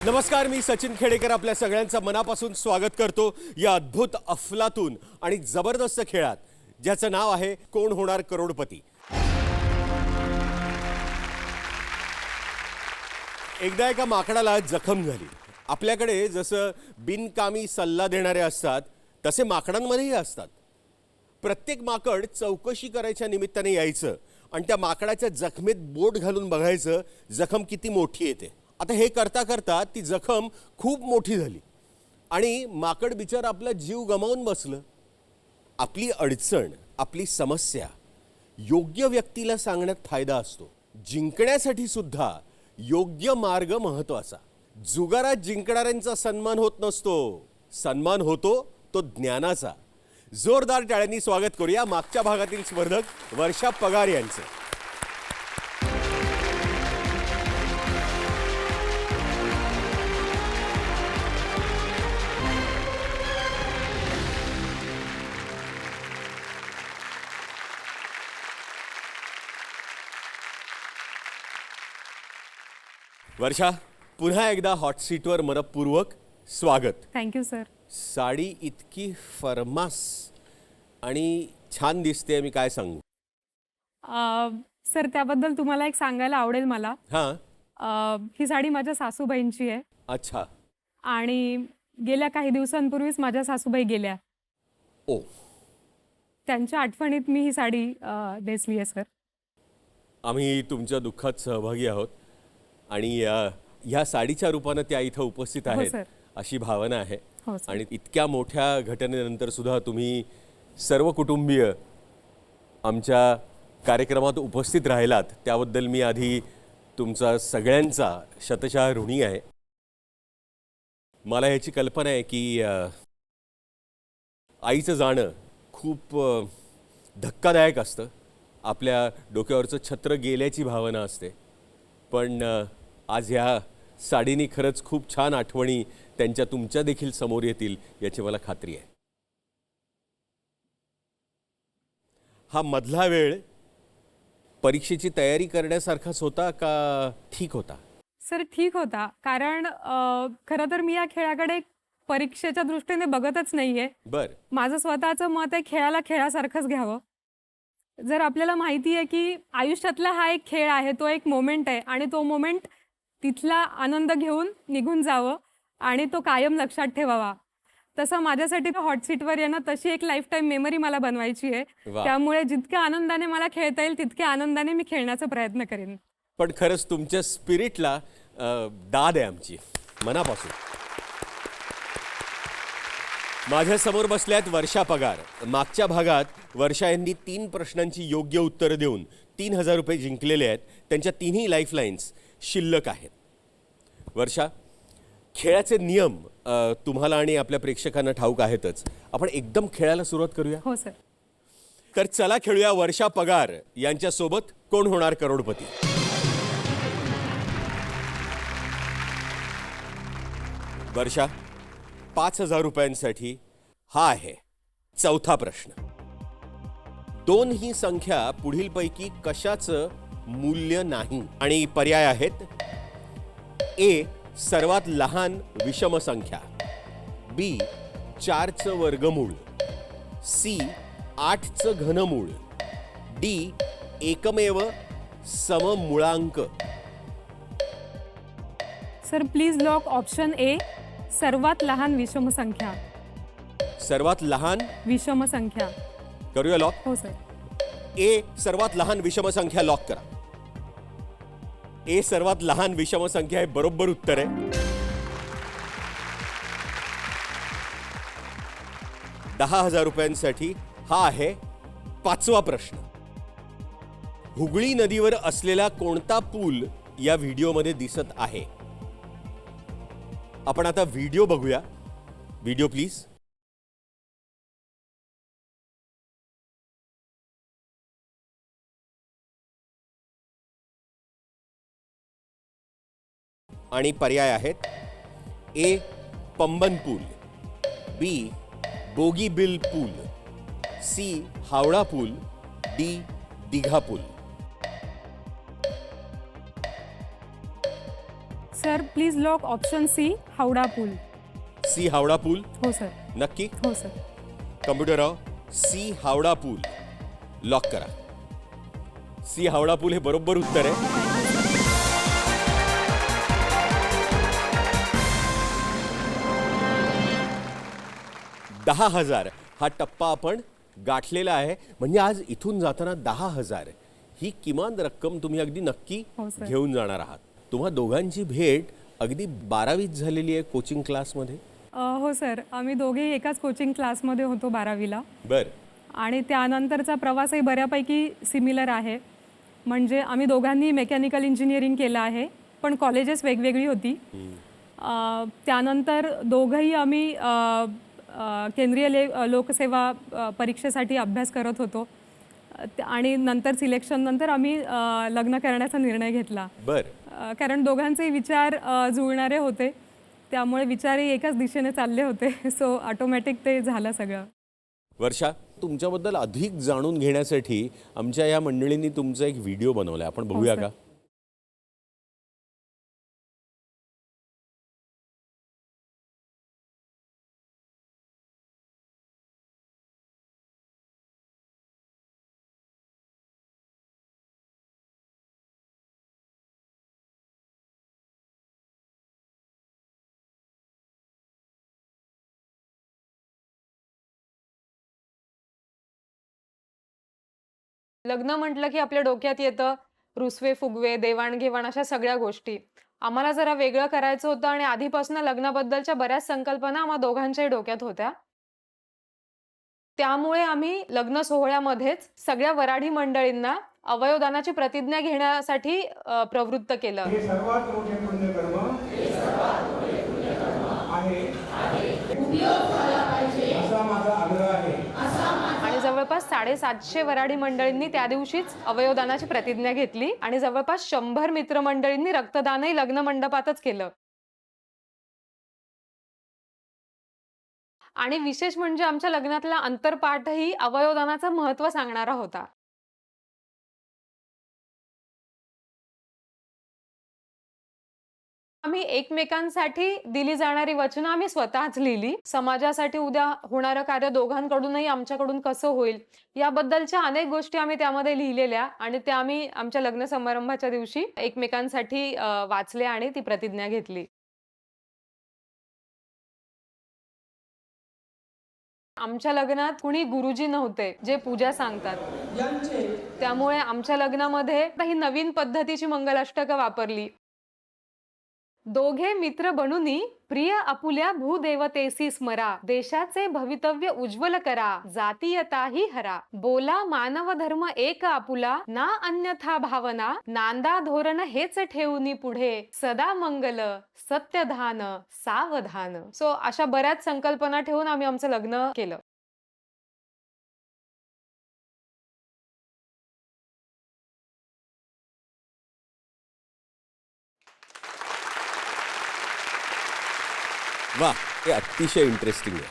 नमस्कार, मी सचिन खेडेकर आपल्या सगळ्यांचं मनापासून स्वागत करतो या अद्भुत अफलातून आणि जबरदस्त खेळात, ज्याचं नाव आहे कोण होणार करोडपती। एकदा एका माकडाला जखम झाली। आपल्याकडे जसं बिनकामी सल्ला देणारे असतात तसे माकडांमध्येही असतात। प्रत्येक माकड चौकशी करायच्या निमित्ताने यायचं आणि त्या माकडाच्या जखमेत बोट घालून बघायचं जखम किती मोठी येते। आता हे करता करता ती जखम खूप मोठी झाली आणि माकड बिचार आपला जीव गमावून बसलं। आपली अडचण, आपली समस्या योग्य व्यक्तीला सांगण्यात फायदा असतो। जिंकण्यासाठी सुद्धा योग्य मार्ग महत्त्वाचा। जुगारात जिंकणाऱ्यांचा सन्मान होत नसतो, सन्मान होतो तो ज्ञानाचा। जोरदार टाळ्यांनी स्वागत करूया मागच्या भागातील स्पर्धक वर्षा पगार यांचं। वर्षा, पुन्हा एकदा हॉट सीटवर मनपूर्वक स्वागत। Thank you sir. साडी इतकी फरमास आणि छान दिसते, मी काय सांगू। सर, त्याबद्दल तुम्हाला एक सांगायला आवडेल मला। ही साडी माझ्या सासूबाईंची आहे। अच्छा। आणि गेल्या काही दिवसांपूर्वीच माझ्या सासूबाई गेल्या। ओ, त्यांच्या आठवणीत मी ही साडी नेसली आहे सर। आम्ही तुमच्या दुःखात सहभागी आहोत आणि या साडीच्या रूपाने त्या इथं उपस्थित आहेत अशी भावना आहे। आणि इतक्या मोठ्या घटनेनंतर सुद्धा तुम्ही सर्व कुटुंबीय आमच्या कार्यक्रमात उपस्थित राहिलात, त्याबद्दल मी आधी तुमचा सगळ्यांचा शतशः ऋणी आहे। मला याची कल्पना आहे की आईचं जाणं खूप धक्कादायक असतं। आपल्या डोक्यावरचं छत्र गेल्याची भावना असते, पण आज ह्या साडीने खरंच खूप छान आठवणी त्यांच्या तुमच्या देखील समोर येतील याची मला खात्री आहे। हा मधला वेळ परीक्षेची तयारी करण्यासारखाच होता का ठीक होता? सर, ठीक होता, कारण खरं तर मी या खेळाकडे परीक्षेच्या दृष्टीने बघतच नाहीये। माझं स्वतःचं मत आहे खेळाला खेळासारखंच घ्यावं। जर आपल्याला माहिती आहे की आयुष्यातला हा एक खेळ आहे, तो एक मोमेंट आहे आणि तो मोमेंट तिथला आनंद घेऊन निघून जावं आणि तो कायम लक्षात ठेवावा। तसं माझ्यासाठी हॉट सीटवर येणं तशी एक लाईफ टाईम मेमरी मला बनवायची आहे। त्यामुळे जितक्या आनंदाने मला खेळता येईल तितक्या आनंदाने मी खेळण्याचा प्रयत्न करेन। पण खरंच तुमच्या स्पिरिटला दाद आहे आमची मनापासून। माझ्या समोर बसल्यात वर्षा पगार। मागच्या भागात वर्षा यांनी 3 प्रश्नांची योग्य उत्तरं देऊन 3000 रुपये जिंकलेले आहेत। त्यांच्या तिन्ही लाईफलाईन्स शिल्लक आहेत। वर्षा, खेळाचे नियम तुम्हाला आणि आपल्या प्रेक्षकांना ठाऊक आहेतच। आपण एकदम खेळायला सुरुवात करूया? हो सर। तर चला खेळूया वर्षा पगार यांच्या सोबत कोण होणार करोडपती। वर्षा, 5000 रुपयांसाठी हा आहे चौथा प्रश्न। 2 ही संख्या पुढीलपैकी कशाचं मूल्य नाही? आणि पर्याय आहेत: ए सर्वात लहान विषम संख्या, बी 4चं वर्गमूळ, सी 8चं घनमूळ, डी एकमेव सममूळांक। Sir, please lock option A, सर्वात लहान विषम संख्या। सर्वात लहान विषम संख्या करूया लॉक? हो सर। ए सर्वात लहान विषम संख्या लॉक करा। ए सर्वात लहान विषम संख्या हे बरोबर उत्तर आहे। 10,000 रुपयांसाठी हा आहे 5वा प्रश्न। हुगळी नदीवर असलेला कोणता पूल या व्हिडिओमध्ये दिसत आहे? आपण आता व्हिडिओ बघूया। Video please. आणि पर्याय आहेत: ए पंबन पूल, बी बोगीबिल पूल, सी हावडा पूल, डी दीघा पूल। Sir please lock option C Howrah पूल. सी हावडा पूल. हो सर. नक्की. हो सर. कम्प्युटरराव सी हावडा पूल लॉक करा. सी हावडा पूल हे बरोबर उत्तर आहे. 10,000 हा टप्पा आपण गाठलेला आहे. म्हणजे आज इथून जाताना 10,000 ही किमान रक्कम तुम्ही अगदी नक्की हो सर. घेऊन जाणार आहात. तुम्हा दोघांची भेट अगदी 12वीत झालेली आहे कोचिंग क्लासमध्ये. हो सर, आम्ही दोघेही एकाच कोचिंग क्लासमध्ये होतो 12वीला. बर. आणि त्यानंतरचा प्रवासही बऱ्यापैकी सिमिलर आहे. म्हणजे आम्ही दोघांनी मेकॅनिकल इंजिनिअरिंग केलं आहे, पण कॉलेजेस वेगवेगळी होती. त्यानंतर दोघंही आम्ही केंद्रीय लोकसेवा परीक्षेसाठी अभ्यास करत होतो. आणि नंतर सिलेक्शन नंतर आम्ही लग्न करण्याचा निर्णय घेतला. बर. कारण दोघांचे विचार जुळणारे होते, त्यामुळे विचारही एकाच दिशेने चालले होते. सो ऑटोमॅटिक ते झालं सगळं. वर्षा, तुमच्याबद्दल अधिक जाणून घेण्यासाठी आमच्या या मंडळींनी तुमचा एक व्हिडिओ बनवलाय. आपण बघूया का? लग्न म्हटलं की आपल्या डोक्यात येतं रुसवे फुगवे, देवाणघेवाण अशा सगळ्या गोष्टी. आम्हाला जरा वेगळं करायचं होतं आणि आधीपासून लग्नाबद्दलच्या बऱ्याच संकल्पना आम्हा दोघांच्याही डोक्यात होत्या. त्यामुळे आम्ही लग्न सोहळ्यामध्येच सगळ्या वराडी मंडळींना अवयवदानाची प्रतिज्ञा घेण्यासाठी प्रवृत्त केलं. हे सर्वात मोठे पुण्यकर्म आहे, असा माझा आग्रह आहे. आणि जवळपास 750 वराडी मंडळींनी त्या दिवशीच अवयवदानाची प्रतिज्ञा घेतली आणि जवळपास 100 मित्रमंडळींनी रक्तदानही लग्न मंडपातच केलं. आणि विशेष म्हणजे आमच्या लग्नातला अंतरपाठही अवयवदानाचं महत्त्व सांगणारा होता. आम्ही एकमेकांसाठी दिली जाणारी वचनं आम्ही स्वतःच लिहिली. समाजासाठी उद्या होणारं कार्य दोघांकडूनही आमच्याकडून कसं होईल याबद्दलच्या अनेक गोष्टी आम्ही त्यामध्ये लिहिलेल्या आणि त्या आम्ही आमच्या लग्न समारंभाच्या दिवशी एकमेकांसाठी वाचल्या आणि ती प्रतिज्ञा घेतली. आमच्या लग्नात कुणी गुरुजी नव्हते जे पूजा सांगतात. त्यामुळे आमच्या लग्नामध्ये काही नवीन पद्धतीची मंगलाष्टकं वापरली. दोघे मित्र बनूनी प्रिय आपुल्या भूदेवतेसी स्मरा, देशाचे भवितव्य उज्ज्वल करा, जातीयताही हरा, बोला मानव धर्म एक आपुला, ना अन्यथा भावना, नांदा धोरण हेच ठेवूनी पुढे, सदा मंगल सत्यधान सावधान. सो अशा बऱ्याच संकल्पना ठेवून आम्ही आमचं लग्न केलं. वा, हे अतिशय इंटरेस्टिंग आहे.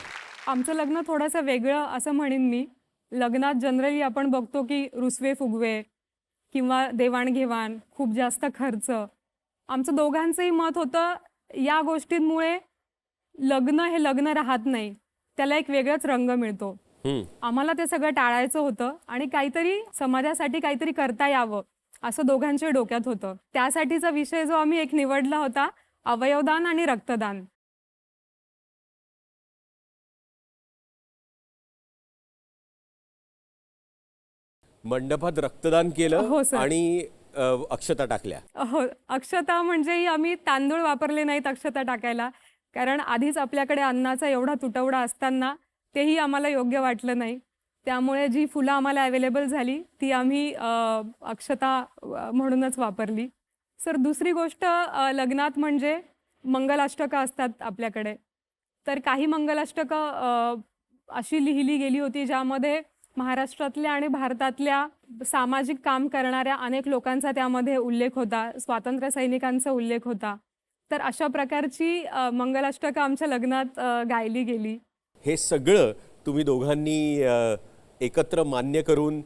आमचं लग्न थोडंसं वेगळं असं म्हणेन मी. लग्नात जनरली आपण बघतो की रुसवे फुगवे किंवा देवाणघेवाण, खूप जास्त खर्च. आमचं दोघांचंही मत होतं या गोष्टींमुळे लग्न हे लग्न राहत नाही, त्याला एक वेगळाच रंग मिळतो. आम्हाला ते सगळं टाळायचं होतं आणि काहीतरी समाजासाठी काहीतरी करता यावं असं दोघांच्या डोक्यात होतं. त्यासाठीचा विषय जो आम्ही एक निवडला होता, अवयवदान आणि रक्तदान. मंडपात रक्तदान केलं. हो सर. आणि अक्षता टाकल्या. हो, अक्षता म्हणजे आम्ही तांदूळ वापरले नाहीत अक्षता टाकायला, कारण आधीच आपल्याकडे अन्नाचा एवढा तुटवडा असताना तेही आम्हाला योग्य वाटलं नाही. त्यामुळे जी फुलं आम्हाला अवेलेबल झाली ती आम्ही अक्षता म्हणूनच वापरली. सर, दुसरी गोष्ट लग्नात म्हणजे मंगलाष्टकं असतात आपल्याकडे. तर काही मंगलाष्टकं अशी लिहिली गेली होती ज्यामध्ये महाराष्ट्रातल्या आणि भारतातल्या सामाजिक काम करणाऱ्या अनेक लोकांचा त्यामध्ये उल्लेख होता, स्वातंत्र्य सैनिकांचा उल्लेख होता. तर अशा प्रकारची मंगलाष्टकं आमच्या लग्नात गायली गेली. हे सगळं तुम्ही दोघांनी एकत्र मान्य करून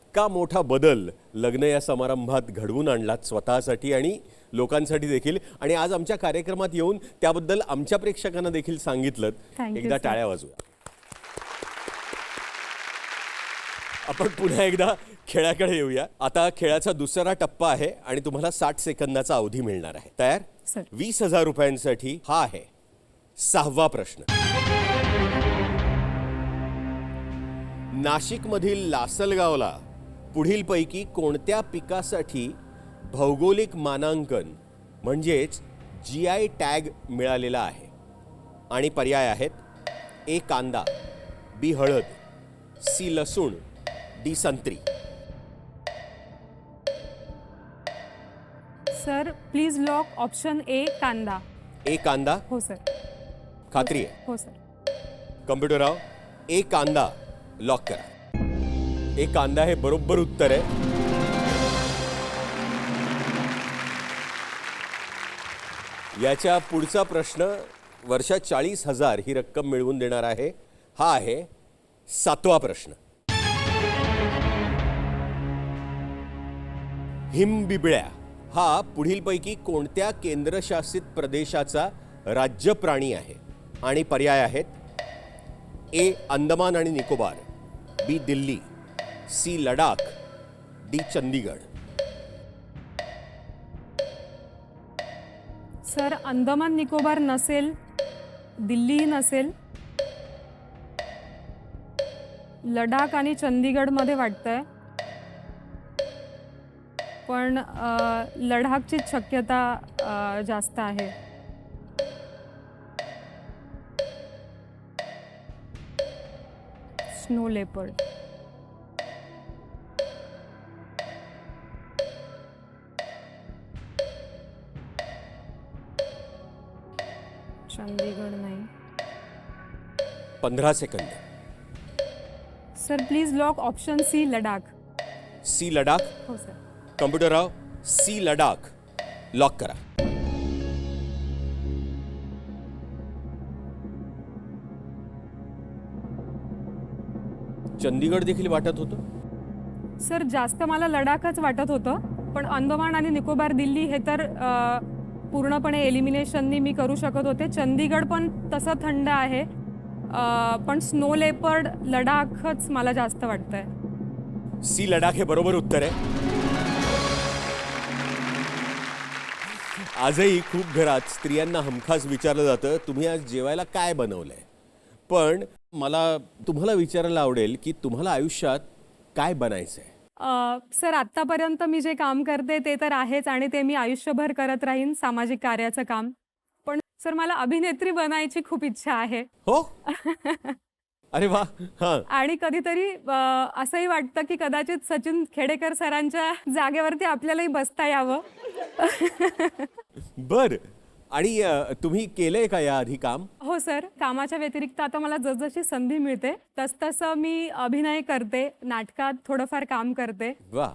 इतका मोठा बदल लग्न या समारंभात घडवून आणलात स्वतःसाठी आणि लोकांसाठी देखील, आणि आज आमच्या कार्यक्रमात येऊन त्याबद्दल आमच्या प्रेक्षकांना देखील सांगितलं. Thank you, एकदा sir. टाळ्या वाजूया. आपण पुन्हा एकदा खेळाकडे येऊया. आता खेळाचा दुसरा टप्पा आहे आणि तुम्हाला 60 सेकंदाचा अवधी मिळणार आहे. तयार? सर. 20,000 रुपयांसाठी हा आहे 6वा प्रश्न. नाशिकमधील लासलगावला पुढीलपैकी कोणत्या पिकासाठी भौगोलिक मानांकन म्हणजेच GI टॅग मिळालेला आहे? आणि पर्याय आहेत: A कांदा, B हळद, C लसूण, D संत्री. सर प्लीज लॉक ऑप्शन ए कांदा. A कांदा, हो सर. खात्री आहे? हो सर. कम्प्युटरराव, A कांदा लॉक करा. A कांदा हे बरोबर उत्तर आहे. याच्या पुढचा प्रश्न वर्षात 40,000 ही रक्कम मिळवून देणार आहे. हा आहे 7वा प्रश्न. हिमबिबळ्या हा पुढीलपैकी कोणत्या केंद्रशासित प्रदेशाचा राज्य प्राणी आहे? आणि पर्याय आहेत: A अंदमान आणि Nicobar, B Delhi, C Ladakh, D Chandigarh. Sir Andaman Nicobar नसेल, दिल्लीही नसेल, लडाख आणि चंदीगडमध्ये वाटतंय, पण लडाखचीच शक्यता जास्त आहे. Snow leopard. चंदीगड नाही. 15 second. Sir please lock option C Ladakh. C Ladakh. हो सर. कम्प्युटरराव, C लडाख लॉक करा. चंदीगड देखील वाटत होतं. सर जास्त मला लडाखच वाटत होतं, पण अंदमान आणि निकोबार दिल्ली हे तर पूर्णपणे एलिमिनेशननी मी करू शकत होते. चंदीगड पण तसं थंड आहे, पण स्नो लेपर्ड लडाखच मला जास्त वाटतंय. C लडाख हे बरोबर उत्तर आहे. आजही खूप घरात स्त्रियांना हमखास विचारलं जातं, तुम्ही आज जेवायला काय बनवलंय? पण मला तुम्हाला विचारायला आवडेल की तुम्हाला आयुष्यात काय बनायचंय? सर आत्तापर्यंत मी जे काम करते ते तर आहेच, आणि ते मी आयुष्यभर करत राहीन, सामाजिक कार्याचं काम. पण सर मला अभिनेत्री बनायची खूप इच्छा आहे. हो. अरे वा. हां. आणि कधीतरी असंही वाटतं की कदाचित सचिन खेडेकर सरांच्या जागेवरती आपल्यालाही बसता यावं. बर. आणि तुम्ही केलंय का या आधी काम? हो सर. कामाच्या व्यतिरिक्त आता मला जसजशी संधी मिळते तसतसं मी अभिनय करते, नाटकात थोडंफार काम करते. वा.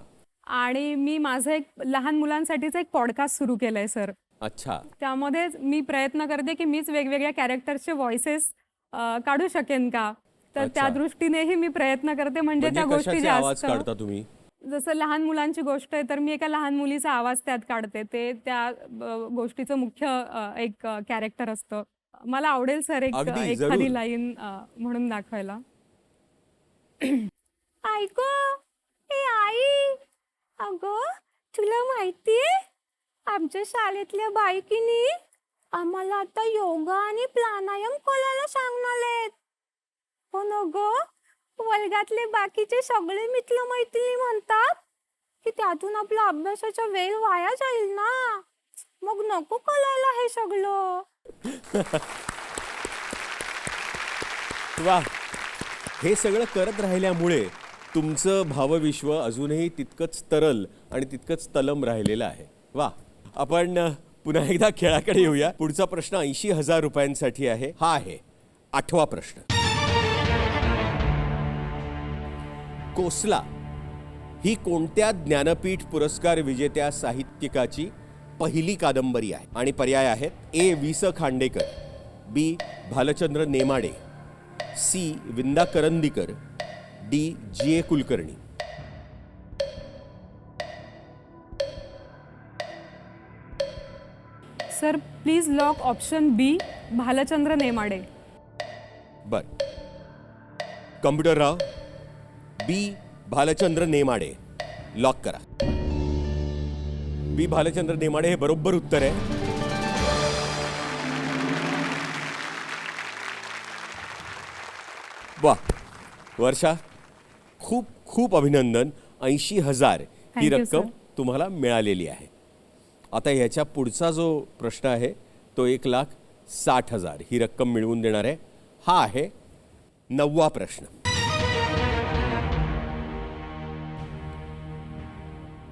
आणि मी माझं एक लहान मुलांसाठीचं एक पॉडकास्ट सुरू केलंय सर. अच्छा. त्यामध्ये मी प्रयत्न करते की मीच वेगवेगळ्या कॅरेक्टर्सचे व्हॉइसेस काढू शकेन का, तर त्या दृष्टीनेही मी प्रयत्न करते. म्हणजे त्या गोष्टी कशाचे आवाज जास्त, काढता तुम्ही? जसं लहान मुलांची गोष्ट आहे तर मी एका लहान मुलीचा आवाज त्यात काढते. ते त्या गोष्टीचं मुख्य एक कॅरेक्टर असतं. मला आवडेल सर अगदी, जरूर. एखादी लाईन म्हणून दाखवायला. ऐको ए आई, अगं तुला माहितीये आमच्या शाळेतल्या बायकीनी आम्हाला आता योगा आणि प्राणायाम करायला सांगणार. हो ना ग. वर्गातले बाकीचे सगळे मित्र मैत्रिणी म्हणतात की त्यातून आपला अभ्यासाचा वेळ वाया जाईल ना, मग नको करायला हे सगळं. वा. हे सगळं करत राहिल्यामुळे तुमचं भावविश्व अजूनही तितकंच तरल आणि तितकंच तलम राहिलेलं आहे. वा. आपण पुन्हा एकदा खेळाकडे येऊया. पुढचा प्रश्न 80,000 रुपयांसाठी आहे. हा आहे 8वा प्रश्न. कोसला ही कोणत्या ज्ञानपीठ पुरस्कार विजेत्या साहित्यिकाची पहिली कादंबरी आहे? आणि पर्याय आहेत: A V S Khandekar, B Bhalchandra Nemade, C Vinda Karandikar, D G A Kulkarni. Sir please lock option B Bhalchandra Nemade. बर. कम्प्युटरराव, बी भालचंद्र नेमाडे लॉक करा. बी भालचंद्र नेमाडे हे बरोबर उत्तर आहे. वा वर्षा, खूप खूप अभिनंदन. 80,000 ही Thank you, रक्कम sir. तुम्हाला मिळालेली आहे. आता ह्याच्या पुढचा जो प्रश्न आहे तो 1,60,000 ही रक्कम मिळवून देणार आहे. हा आहे 9वा प्रश्न.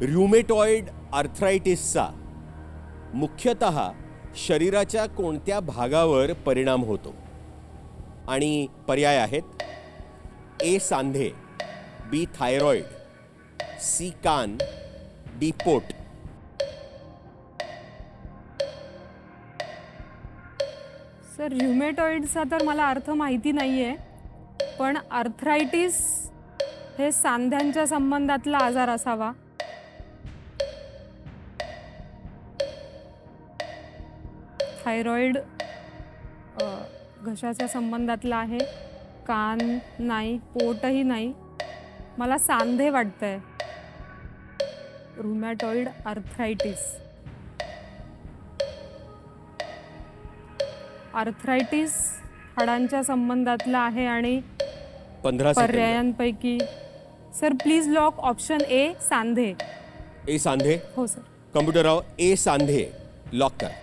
ऱ्युमेटॉइड आर्थरायटिसचा मुख्यतः शरीराच्या कोणत्या भागावर परिणाम होतो? आणि पर्याय आहेत ए सांधे, बी थायरॉइड, सी कान, डी पोट. सर ऱ्युमेटॉइडचा तर मला अर्थ माहिती नाही आहे, पण आर्थरायटिस हे सांध्यांच्या संबंधातला आजार असावा. थायरॉइड घशाच्या संबंधातला आहे. कान नाही, पोटही नाही. मला सांधे वाटतंय. ऱ्युमॅटॉइड आर्थरायटिस. आर्थरायटिस हाडांच्या संबंधातला आहे आणि 15 सेकंद. पर्यायांपैकी सर प्लीज लॉक ऑप्शन ए सांधे. ए सांधे. हो सर. कम्प्युटरराव, ए सांधे लॉक करा.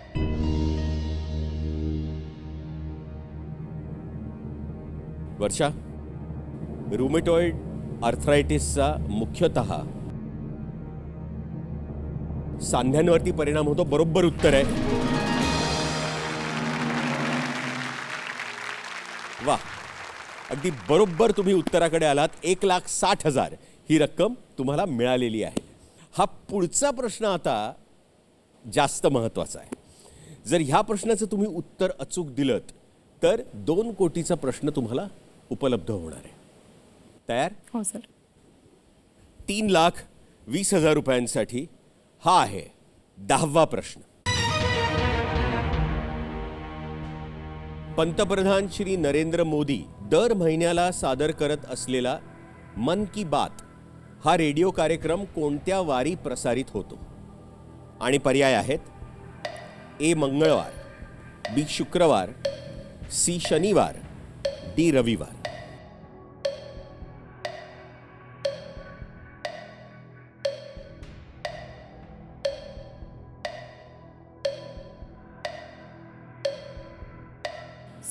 वर्षा, रुमेटॉइड आर्थरायटिसचा मुख्यतः सांध्यांवरती परिणाम होतो. बरोबर उत्तर आहे. वा, अगदी बरोबर तुम्ही उत्तराकडे आलात. 1,60,000 ही रक्कम तुम्हाला मिळालेली आहे. हा पुढचा प्रश्न आता जास्त महत्त्वाचा आहे. जर ह्या प्रश्नाचं तुम्ही उत्तर अचूक दिलत तर 2 कोटीचा प्रश्न तुम्हाला उपलब्ध होणार आहे. तयार? हो सर. 3,20,000 रुपयांसाठी हा आहे 10वा प्रश्न. पंतप्रधान श्री नरेंद्र मोदी दर महिन्याला सादर करत असलेला मन की बात हा रेडिओ कार्यक्रम कोणत्या वारी प्रसारित होतो? आणि पर्याय आहेत ए मंगळवार, बी शुक्रवार, सी शनिवार, डी रविवार.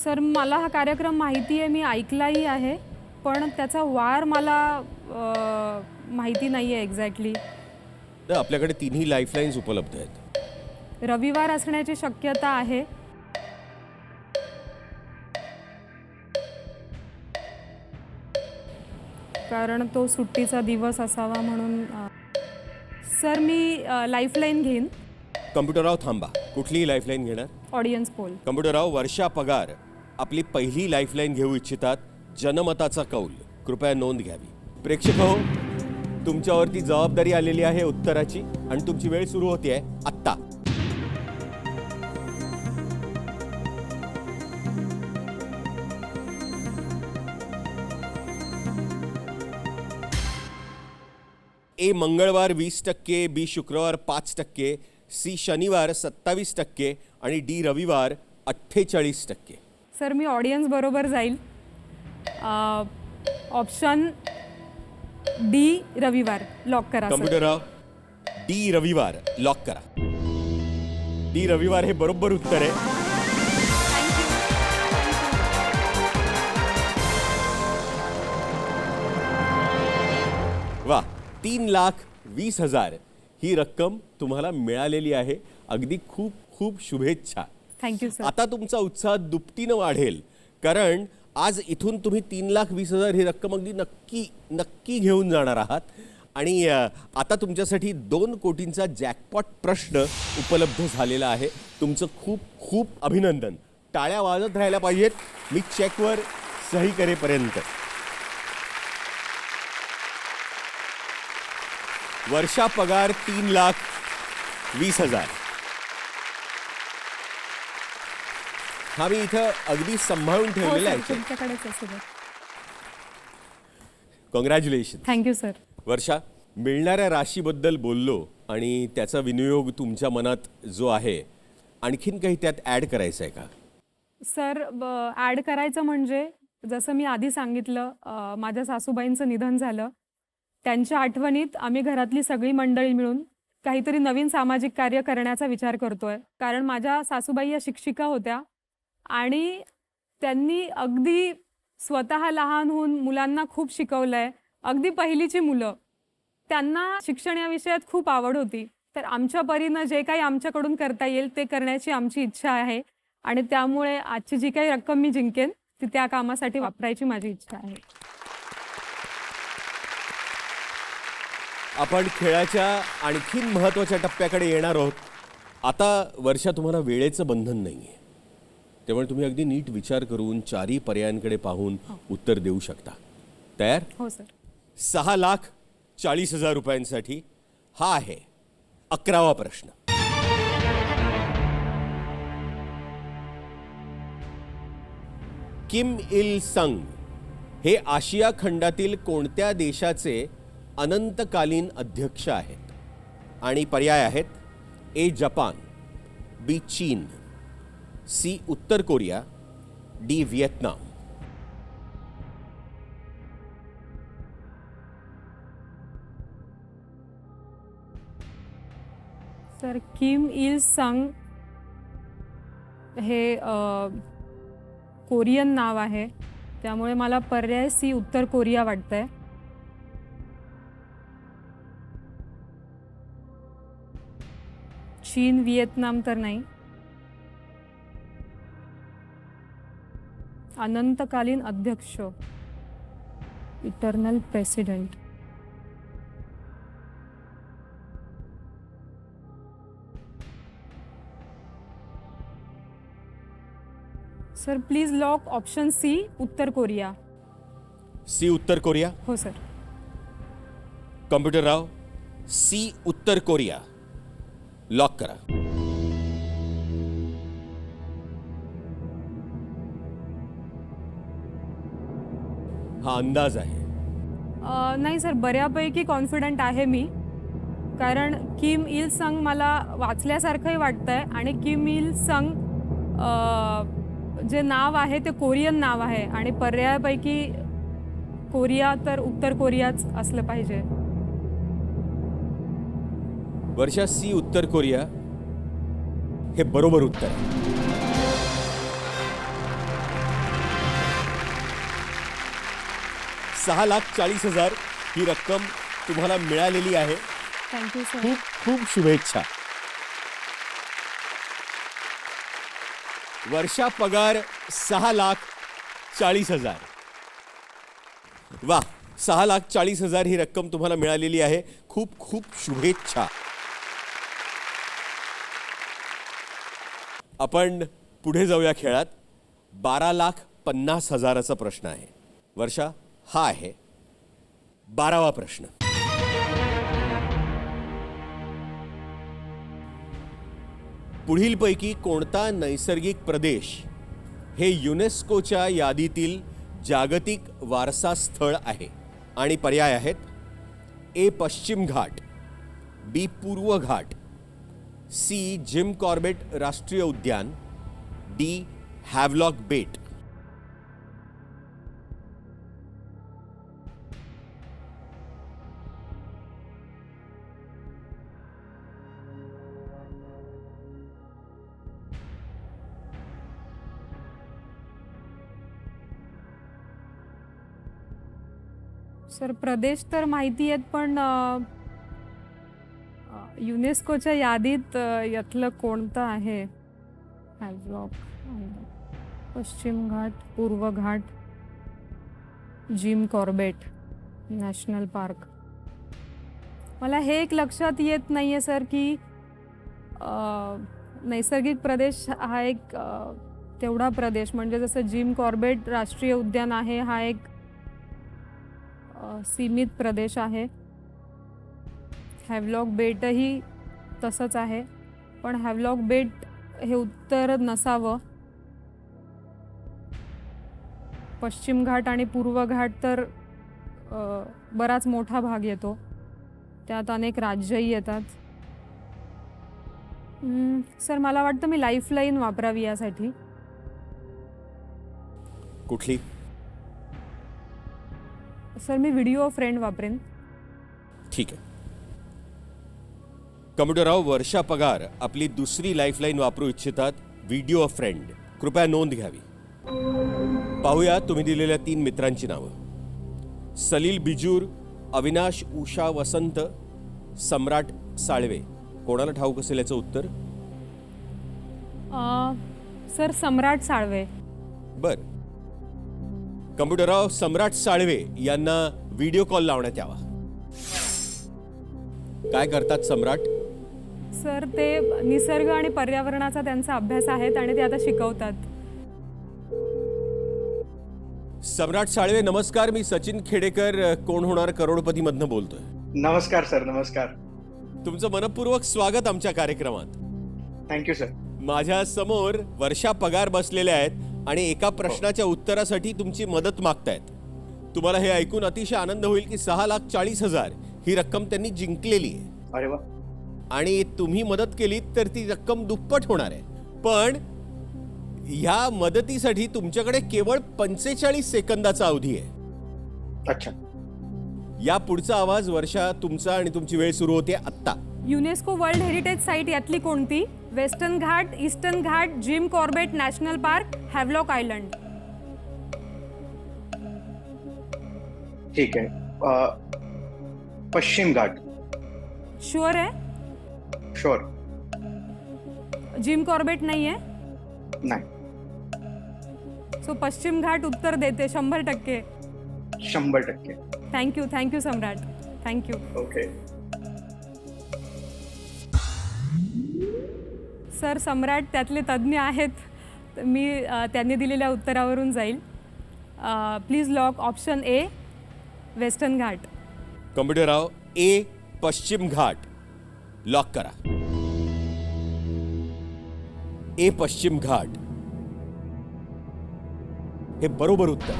सर मला हा कार्यक्रम माहिती आहे, मी ऐकलाही आहे, पण त्याचा वार मला माहिती नाही आहे एक्झॅक्टली. तर आपल्याकडे 3ही लाईफलाईन्स उपलब्ध आहेत. रविवार असण्याची शक्यता आहे. कारण तो सुट्टीचा दिवस असावा म्हणून. सर मी लाईफलाईन घेईन. कम्प्युटरराव थांबा. कुठलीही लाईफलाईन घेणार? Audience pole. कम्प्युटरराव, वर्षा पगार आपली पहिली लाईफलाईन घेऊ इच्छितात. जनमताचा कौल कृपया नोंद घ्यावी. प्रेक्षक हो, तुमच्यावरती जबाबदारी आलेली आहे उत्तराची आणि तुमची वेळ सुरू होते आहे आत्ता. ए मंगळवार 20%, बी शुक्रवार 5%, सी शनिवार 27% आणि डी रविवार 48%. सर मी ऑडियन्स बरोबर जाईल. ऑप्शन डी रविवार लॉक करा. कम्प्युटरराव, डी रविवार लॉक करा. डी रविवार हे बरोबर उत्तर आहे. वा, 3,20,000 ही रक्कम तुम्हाला मिळालेली आहे. अगदी खूप खूप शुभेच्छा. Thank you sir. आता तुमचा उत्साह दुपटीनं वाढेल, कारण आज इथून तुम्ही 3,20,000 ही रक्कम अगदी नक्की घेऊन जाणार आहात. आणि आता तुमच्यासाठी 2 कोटींचा जॅकपॉट प्रश्न उपलब्ध झालेला आहे. तुमचं खूप खूप अभिनंदन. टाळ्या वाजत राहायला पाहिजेत मी चेकवर सही करेपर्यंत. वर्षा पगार 3,20,000. हा मी इथं अगदी सांभाळून हो ठेवलेला सर, आहे. तुमच्याकडेच असू दे. कॉंग्रॅच्युलेशन. Thank you sir. वर्षा, मिळणाऱ्या राशीबद्दल बोललो आणि त्याचा विनियोग तुमच्या मनात जो आहे, आणखीन काही त्यात ॲड करायचं आहे का? सर ॲड करायचं म्हणजे जसं मी आधी सांगितलं, माझ्या सासूबाईंचं निधन झालं. त्यांच्या आठवणीत आम्ही घरातली सगळी मंडळी मिळून काहीतरी नवीन सामाजिक कार्य करण्याचा विचार करतोय. कारण माझ्या सासूबाई या शिक्षिका होत्या आणि त्यांनी अगदी स्वतः लहान होऊन मुलांना खूप शिकवलंय. अगदी पहिलीची मुलं. त्यांना शिक्षण या विषयात खूप आवड होती. तर आमच्या परीनं जे काही आमच्याकडून करता येईल ते करण्याची आमची इच्छा आहे आणि त्यामुळे आजची जी काही रक्कम मी जिंकेन ती त्या कामासाठी वापरायची माझी इच्छा आहे. आपण खेळाच्या आणखीन महत्त्वाच्या टप्प्याकडे येणार आहोत. आता वर्षा, तुम्हाला वेळेचं बंधन नाही आहे, त्यामुळे तुम्ही अगदी नीट विचार करून चारही पर्यायांकडे पाहून उत्तर देऊ शकता. तयार? हो सर. 6,40,000 रुपयांसाठी हा आहे 11वा प्रश्न. किम इल संग हे आशिया खंडातील कोणत्या देशाचे अनंतकालीन अध्यक्ष आहेत? आणि पर्याय आहेत: ए जपान, बी चीन, सी उत्तर Korea, D Vietnam. Sir Kim Il Sung हे कोरियन नाव आहे, त्यामुळे मला पर्याय सी उत्तर कोरिया वाटतंय. चीन व्हिएतनाम तर नाही. अनंतकालीन अध्यक्ष, eternal president. Sir please lock option C उत्तर कोरिया. सी उत्तर कोरिया. हो सर. कॉम्प्युटर राव, सी उत्तर कोरिया लॉक करा. हा अंदाज आहे. नाही सर, बऱ्यापैकी कॉन्फिडंट आहे मी, कारण किम इल संग मला वाचल्यासारखंही वाटतंय आणि किम इल संग जे नाव आहे ते कोरियन नाव आहे आणि पर्यायापैकी कोरिया तर उत्तर कोरियाच असलं पाहिजे. वर्षा, सी उत्तर कोरिया हे बरोबर उत्तर आहे. $6,40,000 ही रक्कम तुम्हाला मिळालेली आहे. Thank you sir. खूप खूप शुभेच्छा. वर्षा, पगार $6,40,000. वा, $6,40,000 ही रक्कम तुम्हाला मिळालेली आहे. खूप खूप शुभेच्छा. आपण पुढे जाऊया खेळात. 12,50,000चा प्रश्न आहे. वर्षा, हा आहे 12वा प्रश्न. पुढीलपैकी कोणता नैसर्गिक प्रदेश हे युनेस्कोच्या यादीतील जागतिक वारसा स्थळ आहे? आणि पर्याय आहेत: ए पश्चिम घाट, बी पूर्व घाट, सी जिम कॉर्बेट राष्ट्रीय उद्यान, डी हॅवलॉक बेट. सर प्रदेश तर माहिती आहेत, पण युनेस्कोच्या यादीत यातलं कोणतं आहे? हॅवलॉक, पश्चिम घाट, पूर्व घाट, जिम कॉर्बेट नॅशनल पार्क. मला हे एक लक्षात येत नाही आहे सर की नैसर्गिक प्रदेश हा एक तेवढा प्रदेश, म्हणजे जसं जिम कॉर्बेट राष्ट्रीय उद्यान आहे हा एक सीमित प्रदेश आहे. हॅवलॉक बेटही तसंच आहे, पण हॅवलॉक बेट हे उत्तर नसावं. पश्चिम घाट आणि पूर्व घाट तर बराच मोठा भाग येतो. त्यात अनेक राज्यही येतात. सर मला वाटतं मी लाईफलाईन वापरावी यासाठी. कुठली? सर मी व्हिडिओ फ्रेंड वापरेन. ठीक आहे. कम्प्युटरराव, वर्षा पगार आपली दुसरी लाईफलाईन वापरू इच्छितात, व्हिडिओ फ्रेंड. कृपया नोंद घ्यावी. पाहूया तुम्ही दिलेल्या 3 मित्रांची नावं. सलील बिजूर, अविनाश उषा वसंत, सम्राट साळवे. कोणाला ठाऊक असेल याचं उत्तर? सर सम्राट साळवे. बर. कम्प्युटरराव, सम्राट साळवे यांना व्हिडिओ कॉल लावण्यात यावा. काय करतात सम्राट? सर ते निसर्ग आणि पर्यावरणाचा त्यांचा अभ्यास आहे आणि ते आता शिकवतात. सम्राट साळवे नमस्कार. मी सचिन खेडेकर, कोण होणार करोडपती मधनं बोलतोय. नमस्कार सर. नमस्कार. तुमचं मनपूर्वक स्वागत आमच्या कार्यक्रमात. Thank you sir. माझ्या समोर वर्षा पगार बसलेल्या आहेत आणि एका प्रश्नाच्या उत्तरासाठी तुमची मदत मागतायत. तुम्हाला हे ऐकून अतिशय आनंद होईल की 6,40,000 ही रक्कम त्यांनी जिंकलेली आहे. अरे वा. आणि तुम्ही मदत केली तर ती रक्कम दुप्पट होणार आहे. पण ह्या मदतीसाठी तुमच्याकडे केवळ 45 सेकंदाचा अवधी आहे. अच्छा. या पुढचा आवाज वर्षा तुमचा आणि तुमची वेळ सुरू होते आत्ता. युनेस्को वर्ल्ड हेरिटेज साईट यातली कोणती? Western Ghat, eastern Ghat, Jim Corbett national park, Havelock island. ठीक आहे. पश्चिम घाट. शुअर आहे? शुअर. जिम कॉर्बेट नाही आहे? नाही. सो पश्चिम घाट उत्तर देते 100%. 100%. Thank you Samrat. Thank you. Okay. Sir Samrat त्यातले तज्ज्ञ आहेत. मी त्यांनी दिलेल्या उत्तरावरून जाईल. Please lock option A, western Ghat. कम्प्युटरराव, ए पश्चिम घाट लॉक करा. ए पश्चिम घाट हे बरोबर उत्तर.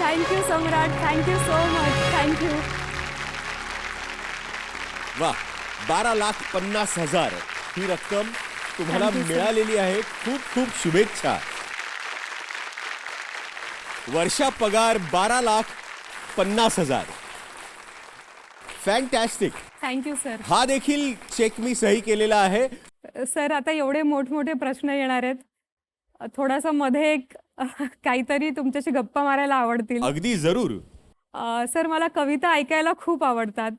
Thank you Samrat. Thank you so much. Thank you. वा, 12,50,000 ही रक्कम तुम्हाला Thank you, sir. मिळालेली आहे. खूप खूप शुभेच्छा. वर्षा पगार 12,50,000. फॅन्टॅस्टिक. Thank you sir. हा देखील चेक मी सही केलेला आहे. सर आता एवढे मोठमोठे प्रश्न येणार आहेत. थोडासा मध्ये एक काहीतरी तुमच्याशी गप्पा मारायला आवडतील. अगदी जरूर. सर मला कविता ऐकायला खूप आवडतात.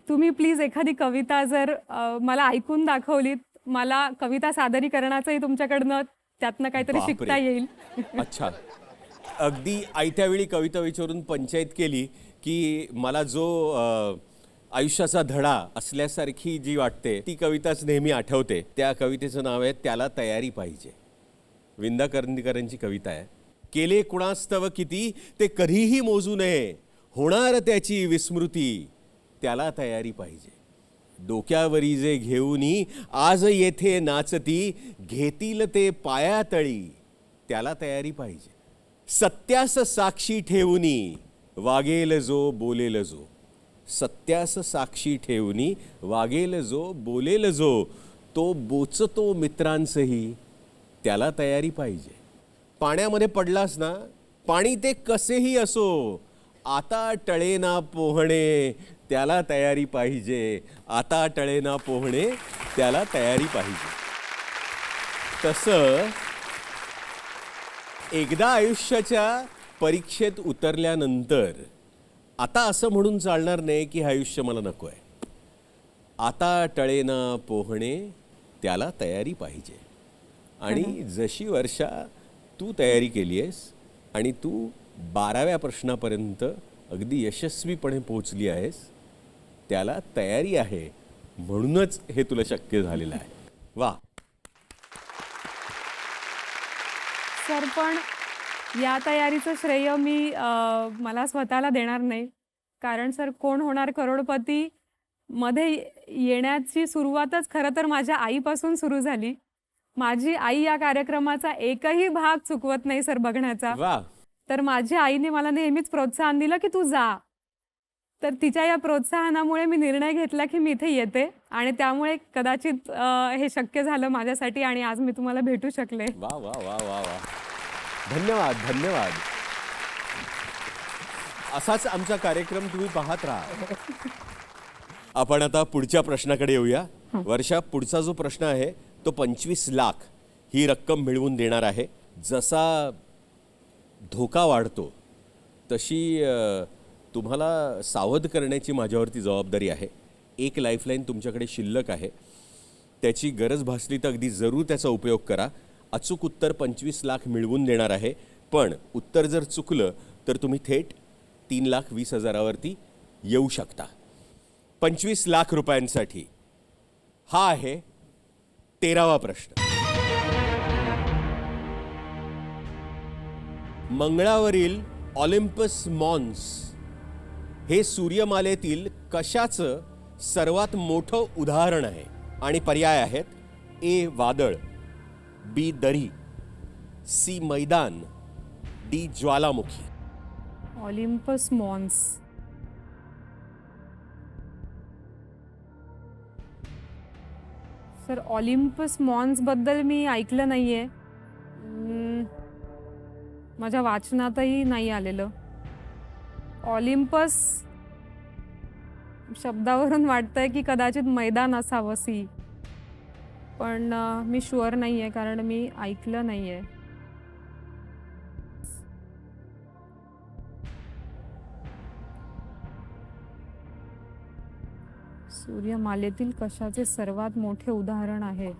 तुम्ही प्लीज एखादी कविता जर मला ऐकून दाखवलीत, मला कविता सादरीकरणाचंही तुमच्याकडनं त्यातनं काहीतरी बापरे. शिकता येईल. अच्छा. अगदी आयत्या वेळी कविता विचारून पंचायत केली की मला जो आयुष्याचा धडा असल्यासारखी जी वाटते ती कविताच नेहमी आठवते. त्या कवितेचं नाव आहे त्याला तयारी पाहिजे. विंदा करंदीकरांची कविता आहे. केले कुणास्तव किती ते कधीही मोजू नये, होणार त्याची विस्मृती, त्याला तयारी पाहिजे. डोक्यावरी जे घेऊनी आज येथे नाचती, घेतील ते पायातळी, त्याला तयारी पाहिजे. सत्यास साक्षी ठेवूनी वागेल जो बोलेल जो, सत्यास साक्षी ठेवूनी वागेल जो बोलेल जो, तो बोचतो मित्रांसही, त्याला तयारी पाहिजे. पाण्यामध्ये पडलास ना, पाणी ते कसेही असो, आता टळेना पोहणे, त्याला तयारी पाहिजे. आता टळेना पोहणे, त्याला तयारी पाहिजे. तसं एकदा आयुष्याच्या परीक्षेत उतरल्यानंतर आता असं म्हणून चालणार नाही की हे आयुष्य मला नको आहे. आता टळेना पोहणे, त्याला तयारी पाहिजे. आणि जशी वर्षा तू तयारी केली आहेस आणि तू 12व्या प्रश्नापर्यंत अगदी यशस्वीपणे पोहोचली आहेस, त्याला तयारी आहे म्हणूनच हे तुला शक्य झालेलं आहे. वा. सर पण या तयारीचं श्रेय मी मला स्वतःला देणार नाही. कारण सर कोण होणार करोडपती मध्ये येण्याची सुरुवातच खरं तर माझ्या आईपासून सुरू झाली. माझी आई या कार्यक्रमाचा एकही भाग चुकवत नाही सर बघण्याचा. वा. तर माझ्या आईने मला नेहमीच प्रोत्साहन दिलं की तू जा. तर तिच्या या प्रोत्साहनामुळे मी निर्णय घेतला की मी इथे येते आणि त्यामुळे कदाचित हे शक्य झालं माझ्यासाठी आणि आज मी तुम्हाला भेटू शकले. वा वा वा वा वा. धन्यवाद धन्यवाद. असाच आमचा कार्यक्रम तुम्ही पाहत राहा. आपण आता पुढच्या प्रश्नाकडे येऊया. वर्षा, पुढचा जो प्रश्न आहे तो 25 लाख ही रक्कम मिळवून देणार आहे. जसा धोका वाढतो तशी तुम्हाला सावध करण्याची माझ्यावरती जबाबदारी आहे. एक लाईफलाईन तुमच्याकडे शिल्लक आहे, त्याची गरज भासली तर अगदी जरूर त्याचा उपयोग करा. अचूक उत्तर 25 लाख मिळवून देणार आहे, पण उत्तर जर चुकलं तर तुम्ही थेट 3,20,000वरती येऊ शकता. 25 लाख रुपयांसाठी हा आहे 13वा प्रश्न. मंगळावरील ऑलिम्पस मॉन्स हे सूर्यमालेतील कशाचं सर्वात मोठं उदाहरण आहे? आणि पर्याय आहेत: ए वादळ, बी दरी, सी मैदान, डी ज्वालामुखी. Olympus Mons. Sir Olympus Mons बद्दल मी ऐकलं नाहीये. माझ्या वाचनातही नाही आलेलं. ऑलिम्पस शब्दावरून वाटतंय की कदाचित मैदान असावं सी, पण मी शुअर नाहीये कारण मी ऐकलं नाहीये. सूर्यमालेतील कशाचे सर्वात मोठे उदाहरण आहे?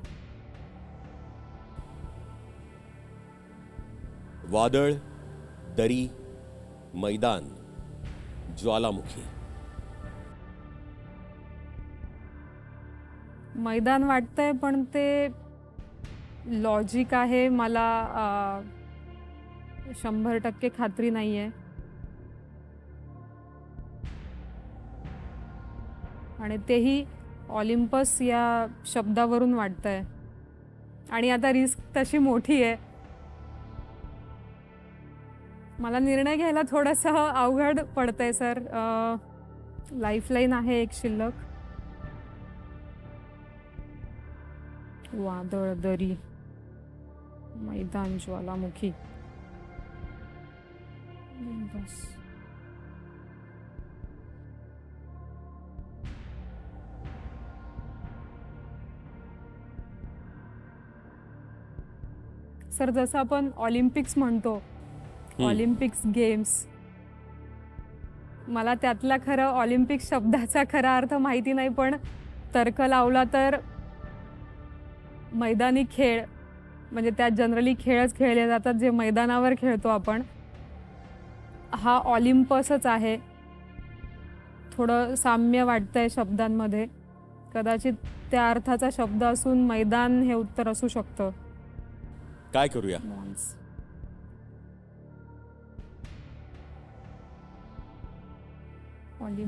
वादळ, दरी, मैदान, ज्वालामुखी. मैदान वाटतंय पण ते लॉजिक आहे, मला 100% खात्री नाहीये. आणि तेही ऑलिम्पस या शब्दावरून वाटतंय आणि आता रिस्क तशी मोठी आहे. मला निर्णय घ्यायला थोडंसं अवघड पडतंय सर. लाईफलाईन आहे एक शिल्लक. वादळ, दरी, मैदान, ज्वालामुखी. बस. सर जसं आपण ऑलिम्पिक्स म्हणतो, ऑलिम्पिक्स गेम्स, मला त्यातला खरं ऑलिम्पिक्स शब्दाचा खरा अर्थ माहिती नाही, पण तर्क लावला तर मैदानी खेळ म्हणजे त्यात जनरली खेळच खेळले जातात जे मैदानावर खेळतो आपण, हा ऑलिम्पसच आहे. थोडं साम्य वाटतंय शब्दांमध्ये. कदाचित त्या अर्थाचा शब्द असून मैदान हे उत्तर असू शकतं. काय करूया?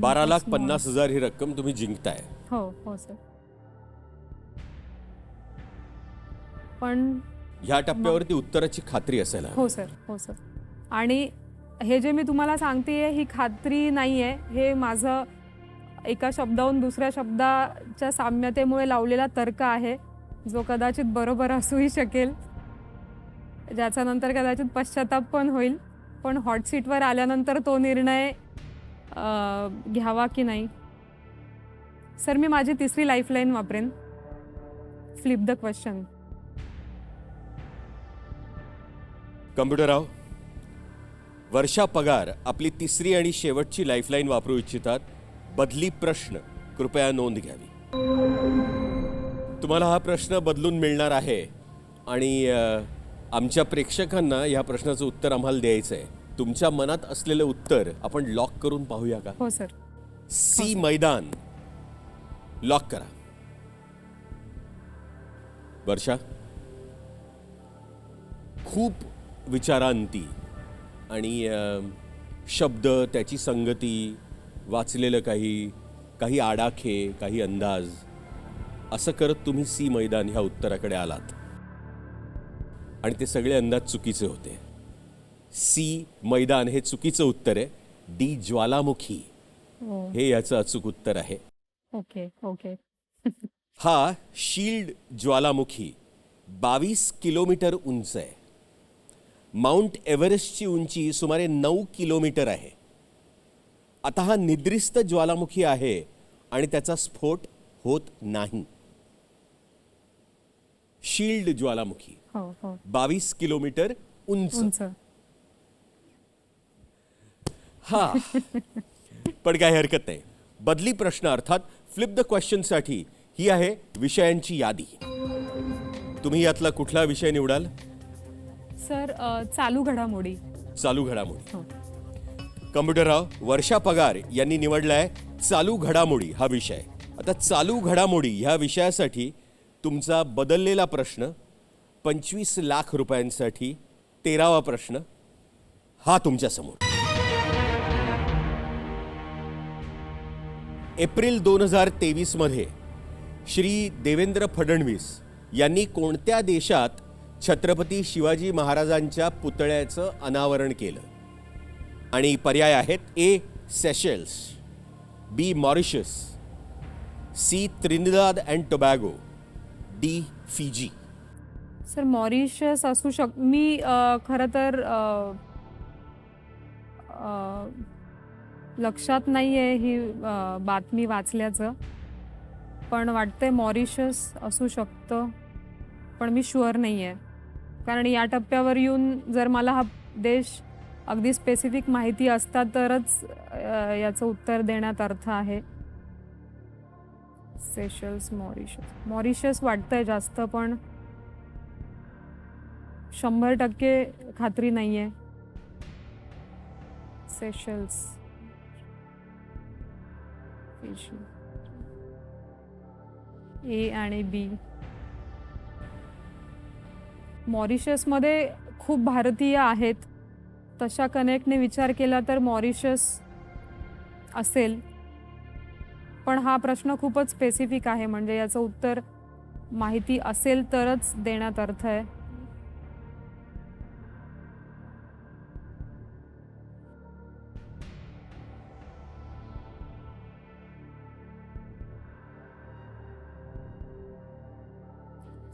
12,50,000 ही रक्कम तुम्ही जिंकताय. हो हो सर. पण ह्या टप्प्यावरती उत्तराची खात्री असायला. हो सर, हो सर. आणि हे जे मी तुम्हाला सांगतेय ही खात्री नाही आहे, हे माझं एका शब्दाहून दुसऱ्या शब्दाच्या साम्यतेमुळे लावलेला तर्क आहे, जो कदाचित बरोबर असूही शकेल, ज्याचा नंतर कदाचित पश्चाताप पण होईल. पण हॉट सीटवर आल्यानंतर तो निर्णय घ्यावा की नाही. सर मी माझी तिसरी लाईफलाईन वापरेन. Flip the question. कम्प्युटरराव, वर्षा पगार आपली तिसरी आणि शेवटची लाईफलाईन वापरू इच्छितात. बदली प्रश्न कृपया नोंद घ्यावी. तुम्हाला हा प्रश्न बदलून मिळणार आहे आणि आमच्या प्रेक्षकांना या प्रश्नाचं उत्तर आम्हाला द्यायचं आहे. तुमच्या मनात असलेलं उत्तर आपण लॉक करून पाहूया का? हो सर. सी मैदान लॉक करा. वर्षा, खूप विचारांती आणि शब्द, त्याची संगती, वाचलेलं काही आडाखे, काही अंदाज, असं करत तुम्ही सी मैदान ह्या उत्तराकडे आलात. आणि ते सगळे अंदाज चुकीचे होते. सी मैदान हे चुकीचं उत्तर आहे. डी ज्वालामुखी हो. हे याचं अचूक उत्तर आहे. Okay okay. हा शील्ड ज्वालामुखी 22 किलोमीटर उंच आहे. माउंट एव्हरेस्टची उंची सुमारे 9 किलोमीटर आहे. आता हा निद्रिस्त ज्वालामुखी आहे आणि त्याचा स्फोट होत नाही. शील्ड ज्वालामुखी हो हो 22 किलोमीटर उंच. उंच. हा पण काही हरकत नाही. बदली प्रश्न अर्थात फ्लिप द क्वेश्चनसाठी ही आहे विषयांची यादी. तुम्ही यातला कुठला विषय निवडाल? सर चालू घडामोडी. चालू घडामोडी. हो. कम्प्युटरराव वर्षा पगार यांनी निवडलाय चालू घडामोडी हा विषय. आता चालू घडामोडी ह्या विषयासाठी तुमचा बदललेला प्रश्न 25 लाख रुपयांसाठी 13वा प्रश्न हा तुमच्या समोर. एप्रिल 2023 मध्ये श्री देवेंद्र फडणवीस यांनी कोणत्या देशात छत्रपती शिवाजी महाराजांच्या पुतळ्याचं अनावरण केलं? आणि पर्याय आहेत A Seychelles, B Mauritius, C Trinidad and Tobago, D Fiji. Sir Mauritius असू मी खरं तर लक्षात नाही आहे ही बातमी वाचल्याचं, पण वाटतंय मॉरिशस असू शकतं, पण मी शुअर नाही आहे. कारण या टप्प्यावर येऊन जर मला हा देश अगदी स्पेसिफिक माहिती असता तरच याचं उत्तर देण्यात अर्थ आहे. सेशल्स मॉरिशस वाटतंय जास्त, पण 100% खात्री नाही आहे. सेशल्स. ए आणि बी. मॉरिशसमध्ये खूप भारतीय आहेत, तशा कनेक्टने विचार केला तर मॉरिशस असेल, पण हा प्रश्न खूपच स्पेसिफिक आहे, म्हणजे याचं उत्तर माहिती असेल तरच देण्यात अर्थ आहे.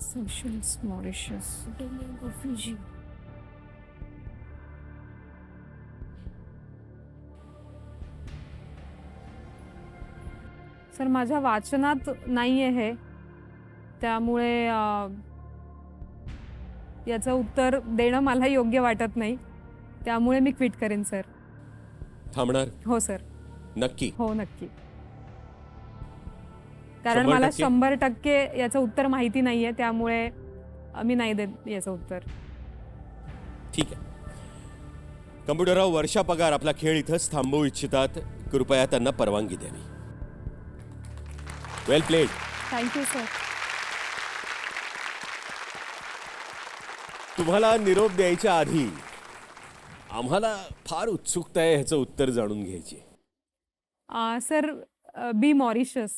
Seychelles, Mauritius, Fiji. सर माझ्या वाचनात नाही आहे हे, त्यामुळे याचं उत्तर देणं मला योग्य वाटत नाही, त्यामुळे मी क्विट करेन सर. थांबणार? हो सर. नक्की? हो नक्की. कारण मला 100% याचं उत्तर माहिती नाहीये, त्यामुळे मी नाही देत याचं उत्तर. ठीक आहे. कम्प्युटरराव वर्षा पगार आपला खेळ इथंच थांबवू इच्छितात. कृपया त्यांना परवानगी द्यावी. वेल प्लेड. Thank you sir. तुम्हाला निरोप द्यायच्या आधी आम्हाला फार उत्सुकता आहे ह्याचं उत्तर जाणून घ्यायची. सर बी मॉरिशस.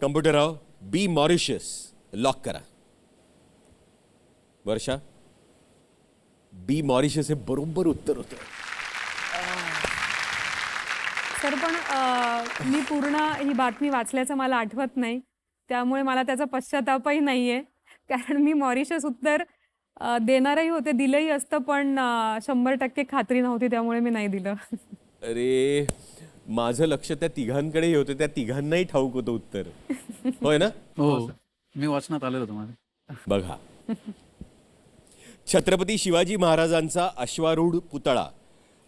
कम्प्युटरराव बी मॉरिशस लॉक करा. वर्षा, बी मॉरिशस हे बरोबर उत्तर होतं. सर पण मी पूर्ण ही बातमी वाचल्याचं मला आठवत नाही, त्यामुळे मला त्याचा पश्चातापही नाही आहे, कारण मी मॉरिशस उत्तर देणारही होते, दिलंही असतं, पण 100% खात्री नव्हती, त्यामुळे मी नाही दिलं. अरे माझं लक्ष त्या तिघांकडेही होतं, त्या तिघांनाही ठाऊक होतं उत्तर. होय ना? हो मी वाचनात आलेलं होतं माझ्या. बघा, छत्रपती शिवाजी महाराजांचा अश्वारूढ पुतळा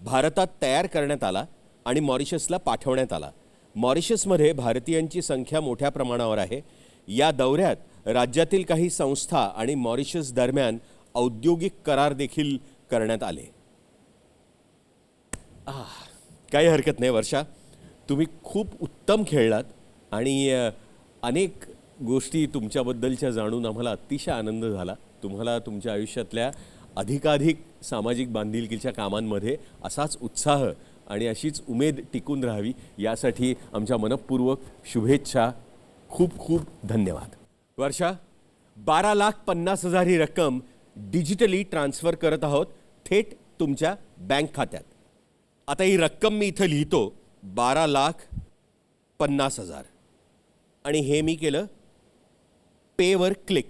भारतात तयार करण्यात आला आणि मॉरिशसला पाठवण्यात आला. मॉरिशसमध्ये भारतीयांची संख्या मोठ्या प्रमाणावर आहे. या दौऱ्यात राज्यातील काही संस्था आणि मॉरिशस दरम्यान औद्योगिक करार देखील करण्यात आले. काही हरकत नाही वर्षा, तुम्ही खूप उत्तम खेळलात आणि अनेक गोष्टी तुमच्याबद्दलच्या जाणून आम्हाला अतिशय आनंद झाला. तुम्हाला तुमच्या आयुष्यातल्या अधिकाधिक सामाजिक बांधिलकीच्या कामांमध्ये असाच उत्साह आणि अशीच उमेद टिकून राहावी यासाठी आमच्या मनपूर्वक शुभेच्छा. खूप खूप धन्यवाद. वर्षा, 12,50,000 ही रक्कम डिजिटली ट्रान्सफर करत आहोत थेट तुमच्या बँक खात्यात. आता ही रक्कम मी इथं लिहितो 12,50,000 आणि हे मी केलं पेवर क्लिक.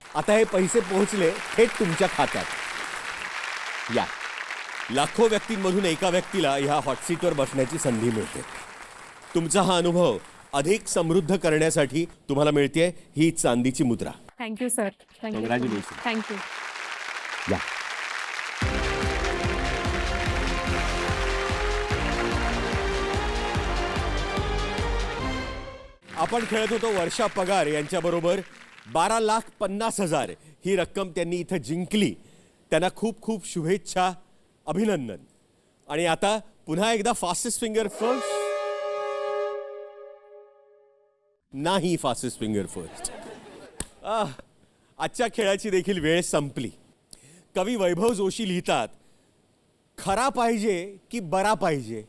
आता हे पैसे पोहोचले थेट तुमच्या खात्यात. या लाखो व्यक्तींमधून एका व्यक्तीला ह्या हॉट सीटवर बसण्याची संधी मिळते. तुमचा हा अनुभव अधिक समृद्ध करण्यासाठी तुम्हाला मिळते ही चांदीची मुद्रा. Thank you sir. Thank you Congratulations. Thank you. या आपण खेळत होतो वर्षा पगार यांच्याबरोबर. 12,50,000 ही रक्कम त्यांनी इथं जिंकली. त्यांना खूप खूप शुभेच्छा, अभिनंदन. आणि आता पुन्हा एकदा फास्टेस्ट फिंगर फर्स्ट नाही, फास्टेस्ट फिंगर फर्स्ट. आजच्या खेळाची देखील वेळ संपली. कवी वैभव जोशी लिहितात, खरा पाहिजे की बरा पाहिजे,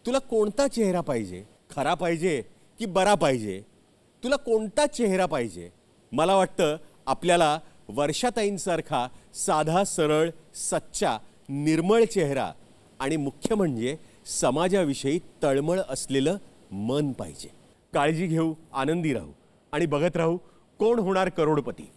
तुला कोणता चेहरा पाहिजे? खरा पाहिजे की बरा पाहिजे, तुला कोणता चेहरा पाहिजे? मला वाटतं आपल्याला वर्षाताईंसारखा साधा, सरळ, सच्चा, निर्मळ चेहरा आणि मुख्य म्हणजे समाजाविषयी तळमळ असलेलं मन पाहिजे. काळजी घेऊ, आनंदी राहू आणि बघत राहू कोण होणार करोडपती.